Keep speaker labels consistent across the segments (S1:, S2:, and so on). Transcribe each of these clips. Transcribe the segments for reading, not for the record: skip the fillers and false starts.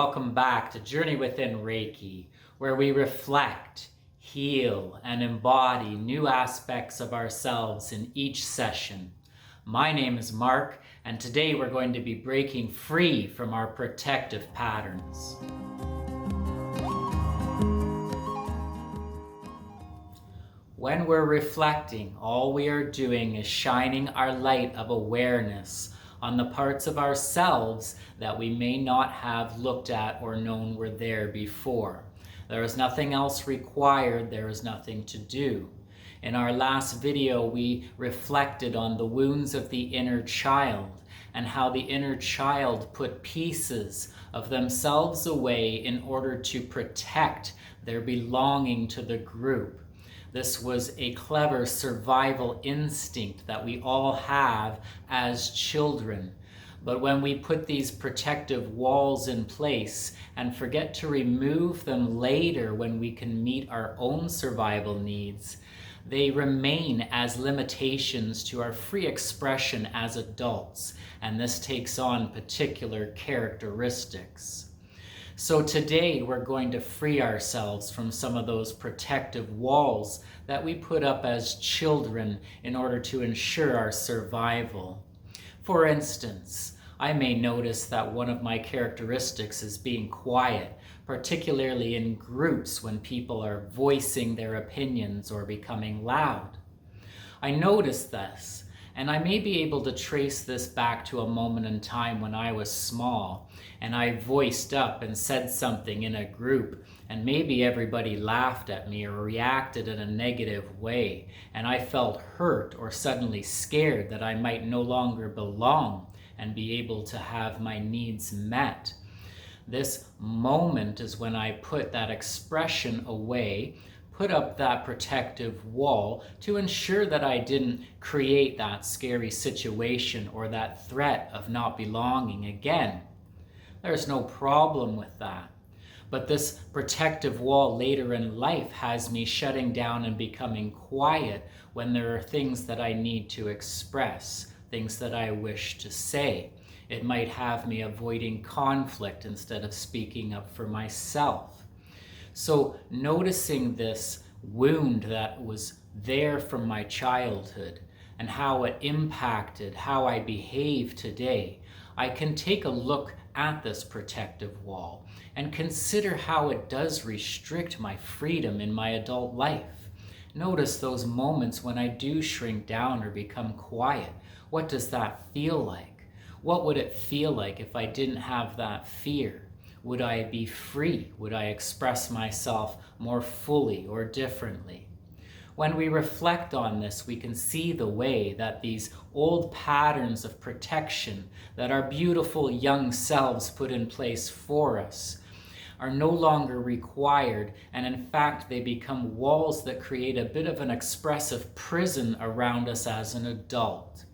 S1: welcome back to Journey Within Reiki, where we reflect, heal, and embody new aspects of ourselves in each session. My name is Mark, and today we're going to be breaking free from our protective patterns. When we're reflecting, all we are doing is shining our light of awareness on the parts of ourselves that we may not have looked at or known were there before. There is nothing else required, there is nothing to do. In our last video, we reflected on the wounds of the inner child and how the inner child put pieces of themselves away in order to protect their belonging to the group. This was a clever survival instinct that we all have as children. But when we put these protective walls in place and forget to remove them later when we can meet our own survival needs, they remain as limitations to our free expression as adults, and this takes on particular characteristics. So today we're going to free ourselves from some of those protective walls that we put up as children in order to ensure our survival. For instance, I may notice that one of my characteristics is being quiet, particularly in groups when people are voicing their opinions or becoming loud. I notice this, and I may be able to trace this back to a moment in time when I was small and I voiced up and said something in a group, and maybe everybody laughed at me or reacted in a negative way, and I felt hurt or suddenly scared that I might no longer belong and be able to have my needs met. This moment is when I put that expression away, put up that protective wall to ensure that I didn't create that scary situation or that threat of not belonging again. There's no problem with that. But this protective wall later in life has me shutting down and becoming quiet when there are things that I need to express, things that I wish to say. It might have me avoiding conflict instead of speaking up for myself. So noticing this wound that was there from my childhood and how it impacted how I behave today, I can take a look at this protective wall and consider how it does restrict my freedom in my adult life. Notice those moments when I do shrink down or become quiet. What does that feel like? What would it feel like if I didn't have that fear? Would I be free? Would I express myself more fully or differently? When we reflect on this, we can see the way that these old patterns of protection that our beautiful young selves put in place for us are no longer required, and in fact they become walls that create a bit of an expressive prison around us as an adult.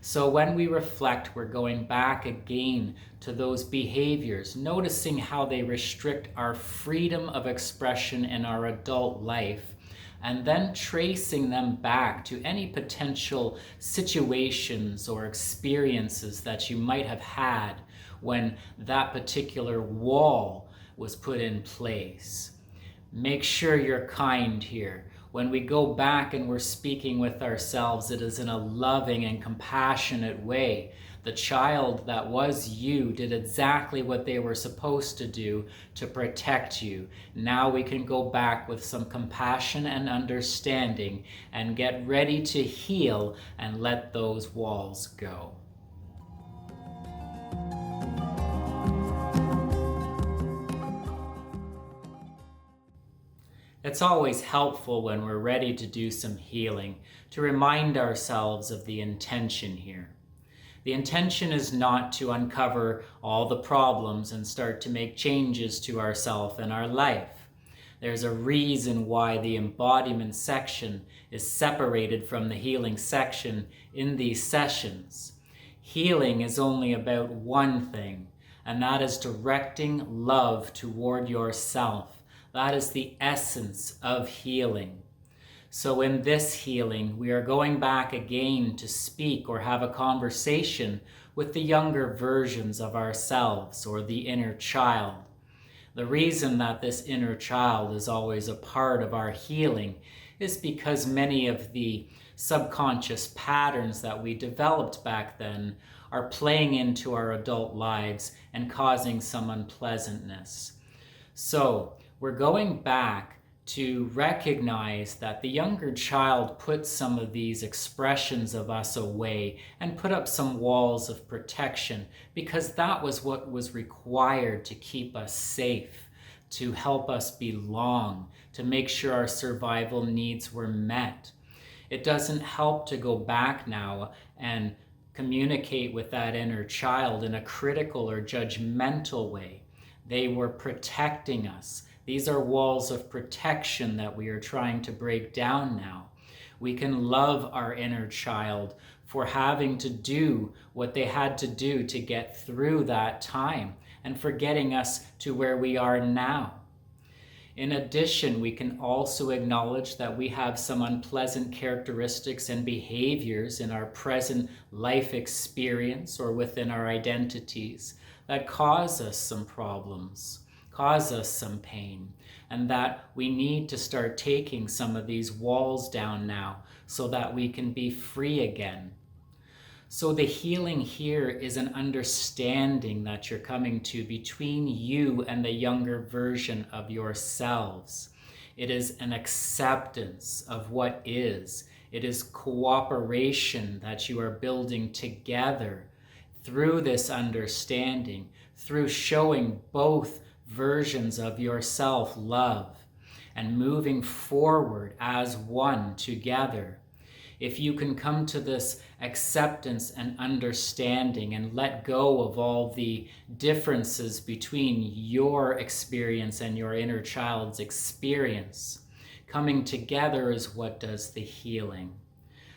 S1: So when we reflect, we're going back again to those behaviors, noticing how they restrict our freedom of expression in our adult life, and then tracing them back to any potential situations or experiences that you might have had when that particular wall was put in place. Make sure you're kind here. When we go back and we're speaking with ourselves, it is in a loving and compassionate way. The child that was you did exactly what they were supposed to do to protect you. Now we can go back with some compassion and understanding and get ready to heal and let those walls go. It's always helpful when we're ready to do some healing to remind ourselves of the intention here. The intention is not to uncover all the problems and start to make changes to ourselves and our life. There's a reason why the embodiment section is separated from the healing section in these sessions. Healing is only about one thing, and that is directing love toward yourself. That is the essence of healing. So in this healing, we are going back again to speak or have a conversation with the younger versions of ourselves or the inner child. The reason that this inner child is always a part of our healing is because many of the subconscious patterns that we developed back then are playing into our adult lives and causing some unpleasantness. So we're going back to recognize that the younger child put some of these expressions of us away and put up some walls of protection because that was what was required to keep us safe, to help us belong, to make sure our survival needs were met. It doesn't help to go back now and communicate with that inner child in a critical or judgmental way. They were protecting us. These are walls of protection that we are trying to break down now. We can love our inner child for having to do what they had to do to get through that time and for getting us to where we are now. In addition, we can also acknowledge that we have some unpleasant characteristics and behaviors in our present life experience or within our identities that cause us some problems, cause us some pain, and that we need to start taking some of these walls down now so that we can be free again. So the healing here is an understanding that you're coming to between you and the younger version of yourselves. It is an acceptance of what is. It is cooperation that you are building together through this understanding, through showing both versions of yourself love and moving forward as one together. If you can come to this acceptance and understanding and let go of all the differences between your experience and your inner child's experience, coming together is what does the healing.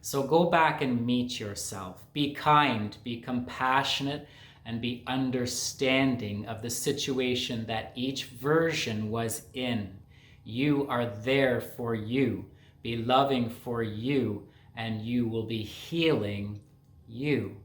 S1: So go back and meet yourself. Be kind, be compassionate, and be understanding of the situation that each version was in. You are there for you. Be loving for you, and you will be healing you.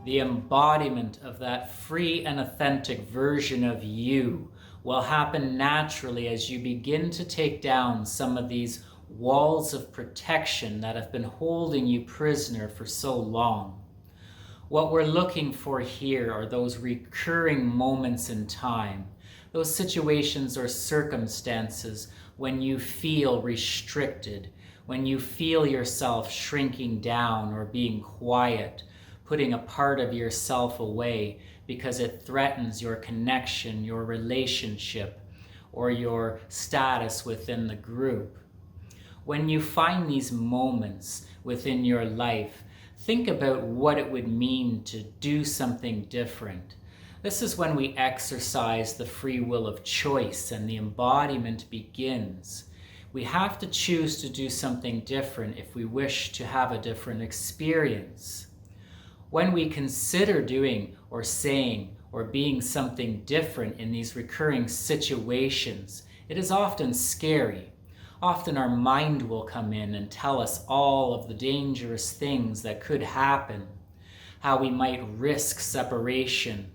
S1: The embodiment of that free and authentic version of you will happen naturally as you begin to take down some of these walls of protection that have been holding you prisoner for so long. What we're looking for here are those recurring moments in time, those situations or circumstances when you feel restricted, when you feel yourself shrinking down or being quiet, putting a part of yourself away because it threatens your connection, your relationship, or your status within the group. When you find these moments within your life, think about what it would mean to do something different. This is when we exercise the free will of choice and the embodiment begins. We have to choose to do something different if we wish to have a different experience. When we consider doing or saying or being something different in these recurring situations, it is often scary. Often our mind will come in and tell us all of the dangerous things that could happen, how we might risk separation,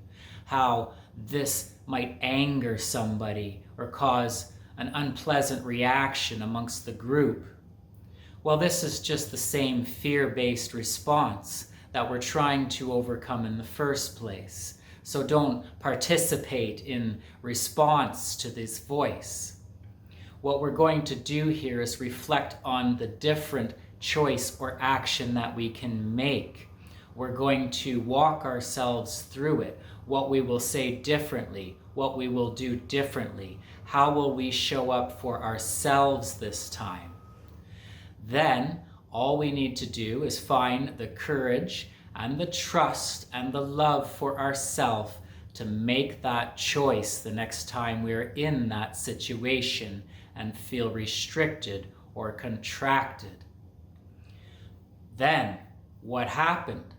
S1: how this might anger somebody or cause an unpleasant reaction amongst the group. Well, this is just the same fear-based response that we're trying to overcome in the first place. So don't participate in response to this voice. What we're going to do here is reflect on the different choice or action that we can make. We're going to walk ourselves through it, what we will say differently, what we will do differently, how will we show up for ourselves this time. Then, all we need to do is find the courage and the trust and the love for ourselves to make that choice the next time we're in that situation and feel restricted or contracted. Then, what happened?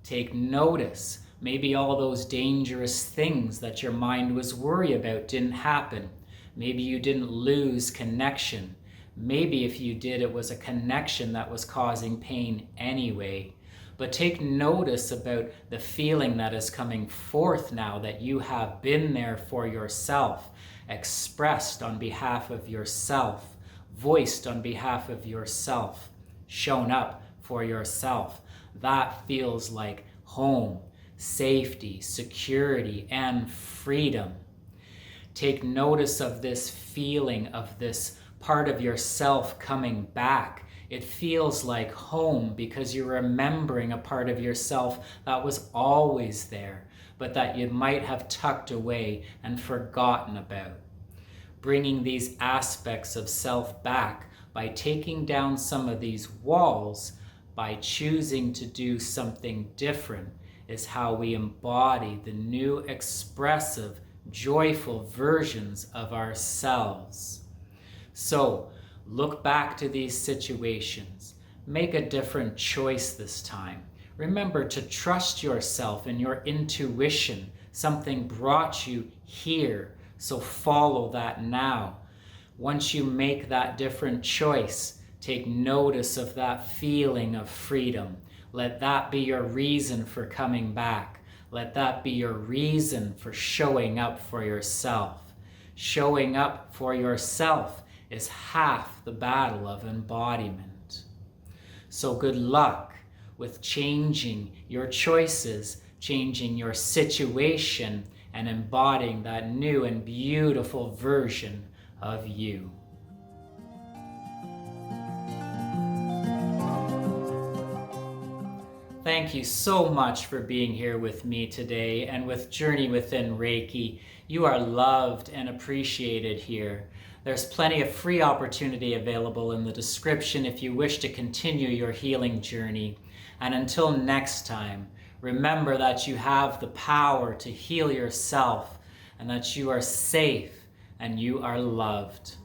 S1: Take notice. Maybe all those dangerous things that your mind was worried about didn't happen. Maybe you didn't lose connection. Maybe if you did, it was a connection that was causing pain anyway. But take notice about the feeling that is coming forth now that you have been there for yourself, expressed on behalf of yourself, voiced on behalf of yourself, shown up for yourself. That feels like home, safety, security, and freedom. Take notice of this feeling of this part of yourself coming back. It feels like home because you're remembering a part of yourself that was always there, but that you might have tucked away and forgotten about. Bringing these aspects of self back by taking down some of these walls, by choosing to do something different, is how we embody the new expressive, joyful versions of ourselves. So, look back to these situations. Make a different choice this time. Remember to trust yourself and your intuition. Something brought you here, so follow that now. Once you make that different choice, take notice of that feeling of freedom. Let that be your reason for coming back. Let that be your reason for showing up for yourself. Showing up for yourself is half the battle of embodiment. So good luck with changing your choices, changing your situation, and embodying that new and beautiful version of you. Thank you so much for being here with me today and with Journey Within Reiki. You are loved and appreciated here. There's plenty of free opportunity available in the description if you wish to continue your healing journey. And until next time, remember that you have the power to heal yourself and that you are safe and you are loved.